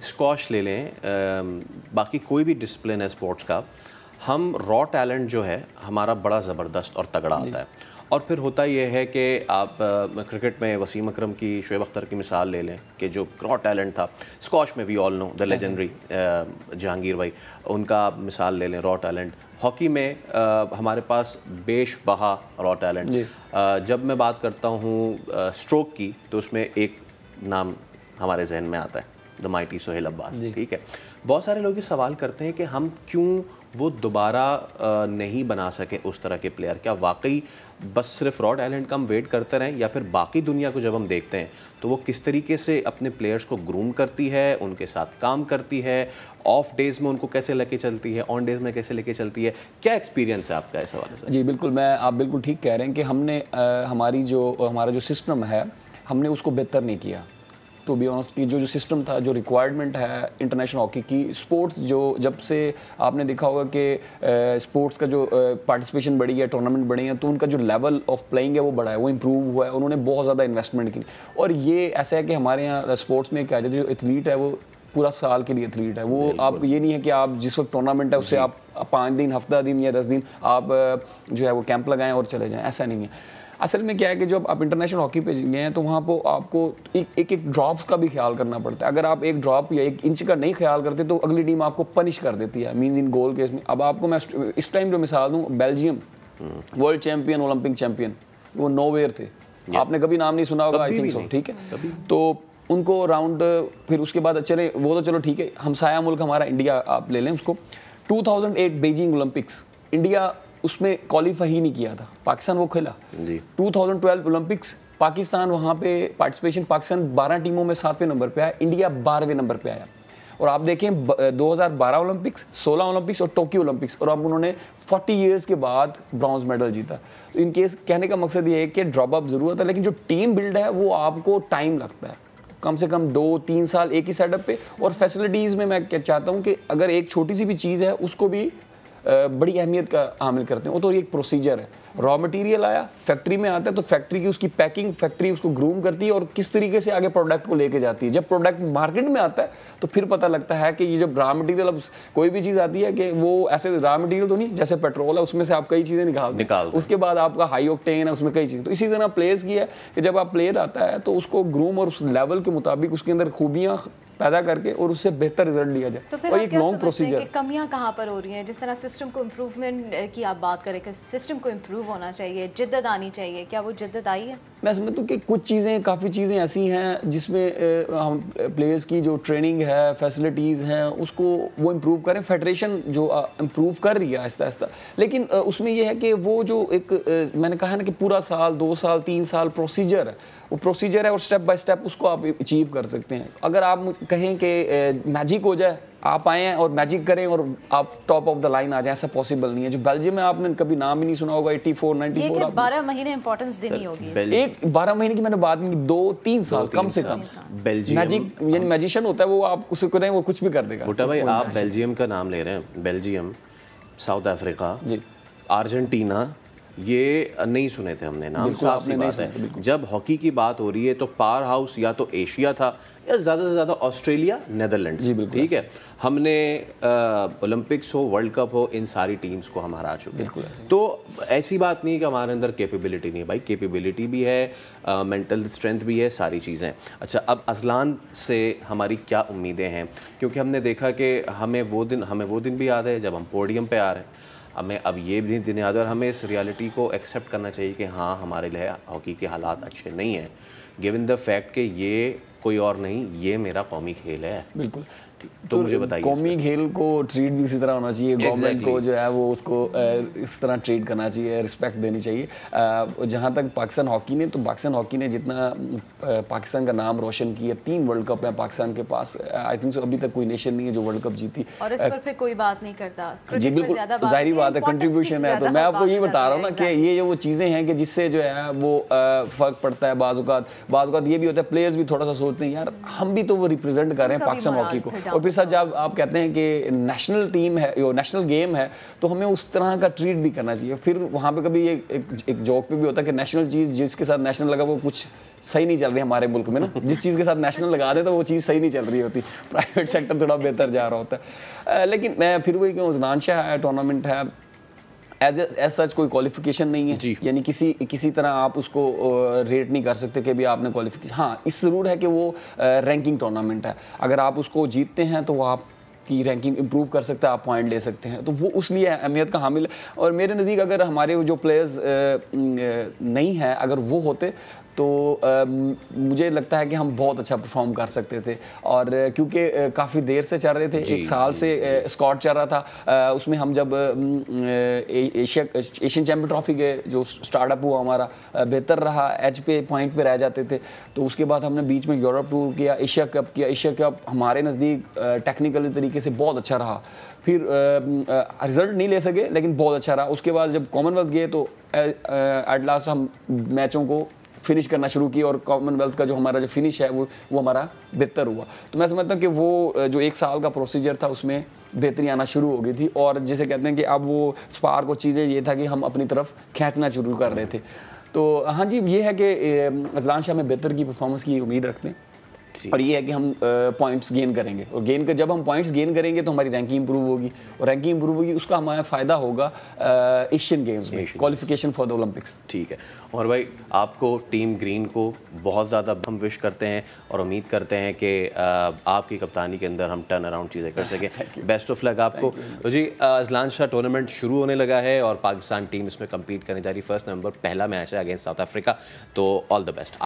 Squash لے لیں, باقی کوئی بھی ڈسپلن ہے اسپورٹس کا, ہم را ٹیلنٹ جو ہے ہمارا بڑا زبردست اور تگڑا آتا ہے. اور پھر ہوتا یہ ہے کہ آپ کرکٹ میں وسیم اکرم کی, شعیب اختر کی مثال لے لیں کہ جو را ٹیلنٹ تھا. اسکواش میں وی آل نو دا لیجنڈری جہانگیر بھائی, ان کا آپ مثال لے لیں, را ٹیلنٹ. ہاکی میں ہمارے پاس بیش بہا را ٹیلنٹ. جب میں بات کرتا ہوں اسٹروک کی تو اس میں ایک نام ہمارے ذہن میں آتا ہے, دا مائٹی سہیل عباس. ٹھیک ہے, بہت سارے لوگ یہ سوال کرتے ہیں کہ ہم کیوں وہ دوبارہ نہیں بنا سکے اس طرح کے پلیئر. کیا واقعی بس صرف را ٹیلنٹ کا ہم ویٹ کرتے رہیں, یا پھر باقی دنیا کو جب ہم دیکھتے ہیں تو وہ کس طریقے سے اپنے پلیئرز کو گروم کرتی ہے, ان کے ساتھ کام کرتی ہے, آف ڈیز میں ان کو کیسے لے کے چلتی ہے, آن ڈیز میں کیسے لے کے چلتی ہے, کیا ایکسپیرینس ہے آپ کا اس حوالے سے؟ جی بالکل, آپ بالکل ٹھیک کہہ رہے ہیں کہ ہم نے ہمارا جو سسٹم ہے ہم نے اس کو بہتر نہیں کیا. ٹو بی آنسٹ کہ جو سسٹم تھا, جو ریکوائرمنٹ ہے انٹرنیشنل ہاکی کی, اسپورٹس جو جب سے آپ نے دیکھا ہوگا کہ اسپورٹس کا جو پارٹیسپیشن بڑھی ہے, ٹورنامنٹ بڑھے ہیں, تو ان کا جو لیول آف پلینگ ہے وہ بڑھا ہے, وہ امپروو ہوا ہے. انہوں نے بہت زیادہ انویسٹمنٹ کی. اور یہ ایسا ہے کہ ہمارے یہاں اسپورٹس میں کیا جاتا ہے, جو ایتھلیٹ ہے وہ پورا سال کے لیے ایتھلیٹ ہے. وہ آپ یہ نہیں ہے کہ آپ جس وقت ٹورنامنٹ ہے اس سے آپ 5 دن, ہفتہ دن یا 10 دن آپ جو ہے وہ کیمپ لگائیں اور چلے جائیں, ایسا نہیں ہے. اصل میں کیا ہے کہ جب آپ انٹرنیشنل ہاکی پہ گئے ہیں تو وہاں پہ آپ کو ایک ڈراپس کا بھی خیال کرنا پڑتا ہے. اگر آپ ایک ڈراپ یا 1 انچ کا نہیں خیال کرتے تو اگلی ٹیم آپ کو پنش کر دیتی ہے, مینز ان گول کیس میں. اب آپ کو میں اس ٹائم جو مثال دوں, Belgium world champion, Olympic champion, وہ نو ویئر تھے. آپ نے کبھی نام نہیں سنا ہوگا, آئی تھنک سو. ٹھیک ہے, تو ان کو راؤنڈ پھر اس کے بعد چلے, وہ تو چلو ٹھیک ہے, ہمسایہ ملک ہمارا انڈیا آپ لے لیں اس کو. 2008 بیجنگ اولمپکس, انڈیا اس میں کوالیفائی ہی نہیں کیا تھا, پاکستان وہ کھیلا. 2012 اولمپکس, پاکستان وہاں پہ پارٹیسپیشن, پاکستان 12 ٹیموں میں 7ویں نمبر پہ آیا, انڈیا 12ویں نمبر پہ آیا. اور آپ دیکھیں 2012 اولمپکس, 16 اولمپکس اور ٹوکیو اولمپکس, اور اب انہوں نے 40 ایئرس کے بعد برانز میڈل جیتا. تو ان کیس کہنے کا مقصد یہ ہے کہ ڈراپ اپ ضرورت ہے, لیکن جو ٹیم بلڈ ہے وہ آپ کو ٹائم لگتا ہے, کم سے کم 2-3 سال ایک ہی سیٹ اپ پہ. اور فیسلٹیز میں چاہتا ہوں کہ اگر ایک چھوٹی سی بھی چیز ہے اس کو بھی بڑی اہمیت کا حامل کرتے ہیں. وہ تو ایک پروسیجر ہے, را مٹیریل آیا فیکٹری میں آتا ہے تو فیکٹری کی اس کی پیکنگ, فیکٹری اس کو گروم کرتی ہے اور کس طریقے سے آگے پروڈکٹ کو لے کے جاتی ہے. جب پروڈکٹ مارکیٹ میں آتا ہے تو پھر پتہ لگتا ہے کہ یہ جب را مٹیریل, اب کوئی بھی چیز آتی ہے کہ وہ ایسے را مٹیریل تو نہیں, جیسے پیٹرول ہے اس میں سے آپ کئی چیزیں نکالتے ہیں, اس کے بعد آپ کا ہائی اوکٹین ہے, اس میں کئی چیزیں. تو اسی طرح پلیئرز کی ہے کہ جب آپ پلیئر آتا ہے تو اس کو گروم اور اس لیول کے مطابق اس کے اندر خوبیاں پیدا کر کے اور اس سے بہتر رزلٹ لیا جائے. تو پھر ایک لانگ پروسیجر. کمیاں کہاں پر ہو رہی ہیں؟ جس طرح سسٹم کو امپروومنٹ کی آپ بات کریں کہ سسٹم کو امپروو ہونا چاہیے, جدت آنی چاہیے, کیا وہ جدت آئی ہے؟ میں سمجھتا ہوں کہ کافی چیزیں ایسی ہیں جس میں ہم پلیئرز کی جو ٹریننگ ہے, فیسلٹیز ہیں, اس کو وہ امپروو کریں. فیڈریشن جو امپروو کر رہی ہے آہستہ آہستہ, لیکن اس میں یہ ہے کہ وہ جو ایک میں نے کہا ہے نا کہ پورا سال, 2 سال, 3 سال پروسیجر ہے, وہ پروسیجر ہے اور سٹیپ بائی سٹیپ اس کو آپ اچیو کر سکتے ہیں. اگر آپ کہیں کہ میجک ہو جائے, آپ آئیں اور میجک کریں اور آپ ٹاپ آف دا لائن آ جائیں, ایسا پاسبل نہیں ہے. جو بیلجیم میں آپ نے کبھی نام ہی نہیں سنا ہوگا, 84, 94, یہ کہ 12 مہینے امپورٹنس دینی ہوگی. ایک 12 مہینے کی میں نے بات نہیں, 2-3 سال کم سے کم. میجک یعنی میجیشین ہوتا ہے, وہ آپ اسے کہیں وہ کچھ بھی کر دے گا. بھٹا بھائی آپ بیلجیم کا نام لے رہے ہیں, بیلجیم, ساؤتھ افریقہ, ارجنٹینا, یہ نہیں سنے تھے ہم نے نام. صاف سی بات ہے, جب ہاکی کی بات ہو رہی ہے تو پاور ہاؤس یا تو ایشیا تھا یا زیادہ سے زیادہ آسٹریلیا, نیدرلینڈز. ٹھیک ہے, ہم نے اولمپکس ہو, ورلڈ کپ ہو, ان ساری ٹیمز کو ہم ہرا چکے ہیں. تو ایسی بات نہیں کہ ہمارے اندر کیپیبلٹی نہیں ہے. بھائی کیپیبلٹی بھی ہے, مینٹل اسٹرینتھ بھی ہے, ساری چیزیں. اچھا, اب اذلان سے ہماری کیا امیدیں ہیں؟ کیونکہ ہم نے دیکھا کہ ہمیں وہ دن بھی یاد ہے جب ہم پوڈیم پہ آ رہے ہیں, ہمیں اب یہ بھی دن یاد ہے, اور ہمیں اس ریالٹی کو ایکسیپٹ کرنا چاہیے کہ ہاں ہمارے لیے ہاکی کے حالات اچھے نہیں ہیں, گیون دا فیکٹ کہ یہ کوئی اور نہیں, یہ میرا قومی کھیل ہے. بالکل. تو مجھے بتائیے, قومی کھیل کو ٹریٹ بھی اسی طرح ہونا چاہیے, گورنمنٹ کو جو ہے وہ اس کو اس طرح ٹریٹ کرنا چاہیے, رسپیکٹ دینی چاہیے. جہاں تک پاکستان ہاکی نے, تو پاکستان ہاکی نے جتنا پاکستان کا نام روشن کیا, 3 ورلڈ کپ ہیں پاکستان کے پاس, آئی تھنک سو ابھی تک کوئی نیشن نہیں ہے جو ورلڈ کپ جیتی. اور اس پر پھر کوئی بات نہیں کرتا. جی بالکل, ظاہری بات ہے, کنٹریبیوشن ہے. تو میں آپ کو یہ بتا رہا ہوں نا کہ یہ وہ چیزیں ہیں کہ جس سے جو ہے وہ فرق پڑتا ہے. بعض اوقات یہ بھی ہوتا ہے, پلیئرز بھی تھوڑا سا سوچتے ہیں یار ہم بھی تو وہ ریپرزینٹ کر رہے ہیں پاکستان ہاکی کو. اور پھر سچ آپ کہتے ہیں کہ نیشنل ٹیم ہے, نیشنل گیم ہے, تو ہمیں اس طرح کا ٹریٹ بھی کرنا چاہیے. پھر وہاں پہ کبھی ایک جوک پہ بھی ہوتا ہے کہ نیشنل چیز جس کے ساتھ نیشنل لگا وہ کچھ صحیح نہیں چل رہی ہمارے ملک میں نا, جس چیز کے ساتھ نیشنل لگا دیں تو وہ چیز صحیح نہیں چل رہی ہوتی, پرائیویٹ سیکٹر تھوڑا بہتر جا رہا ہوتا ہے. لیکن میں پھر وہی کہ عثمان شاہ ہے, ٹورنامنٹ ہے, ایز سچ کوئی کوالیفیکیشن نہیں ہے, یعنی کسی طرح آپ اس کو ریٹ نہیں کر سکتے کہ بھی آپ نے کوالیفیکیشن. ہاں اس ضرور ہے کہ وہ رینکنگ ٹورنامنٹ ہے, اگر آپ اس کو جیتتے ہیں تو وہ آپ کی رینکنگ امپروو کر سکتا ہے, آپ پوائنٹ لے سکتے ہیں, تو وہ اس لیے اہمیت کا حامل ہے. اور میرے نزدیک اگر ہمارے جو پلیئرز نہیں ہیں اگر وہ ہوتے تو مجھے لگتا ہے کہ ہم بہت اچھا پرفارم کر سکتے تھے. اور کیونکہ کافی دیر سے چل رہے تھے, ایک سال سے اسکواڈ چل رہا تھا, اس میں ہم جب ایشین چیمپئن ٹرافی کے جو اسٹارٹ اپ ہوا ہمارا بہتر رہا, ایج پہ پوائنٹ پہ رہ جاتے تھے, تو اس کے بعد ہم نے بیچ میں یورپ ٹور کیا, ایشیا کپ کیا. ایشیا کپ ہمارے نزدیک ٹیکنیکل طریقے سے بہت اچھا رہا, پھر رزلٹ نہیں لے سکے لیکن بہت اچھا رہا. اس کے بعد جب کامن ویلتھ گئے تو ایٹ لاسٹ ہم میچوں کو فنش کرنا شروع کی, اور کامن ویلتھ کا جو ہمارا جو فنش ہے وہ ہمارا بہتر ہوا. تو میں سمجھتا ہوں کہ وہ جو ایک سال کا پروسیجر تھا اس میں بہتری آنا شروع ہو گئی تھی, اور جیسے کہتے ہیں کہ اب وہ اسپارک اور چیزیں یہ تھا کہ ہم اپنی طرف کھینچنا شروع کر رہے تھے. تو ہاں جی یہ ہے کہ اذلان شاہ میں بہتر کی پرفارمنس کی امید رکھتے ہیں, اور یہ ہے کہ ہم پوائنٹس گین کریں گے, اور جب ہم پوائنٹس گین کریں گے تو ہماری رینکنگ امپروو ہوگی, اور رینکنگ امپروو ہوگی اس کا ہمارا فائدہ ہوگا ایشین گیمز میں کوالیفیکیشن فار دا اولمپکس. ٹھیک ہے عمر بھائی, آپ کو ٹیم گرین کو بہت زیادہ ہم وش کرتے ہیں اور امید کرتے ہیں کہ آپ کی کپتانی کے اندر ہم ٹرن اراؤنڈ چیزیں کر سکیں. بیسٹ آف لک آپ کو. تو جی اذلان شاہ ٹورنامنٹ شروع ہونے لگا ہے اور پاکستان ٹیم اس میں کمپیٹ کرنے جا رہی. 1 نومبر پہلا میچ ہے اگینسٹ ساؤتھ افریقہ, تو آل دا بیسٹ.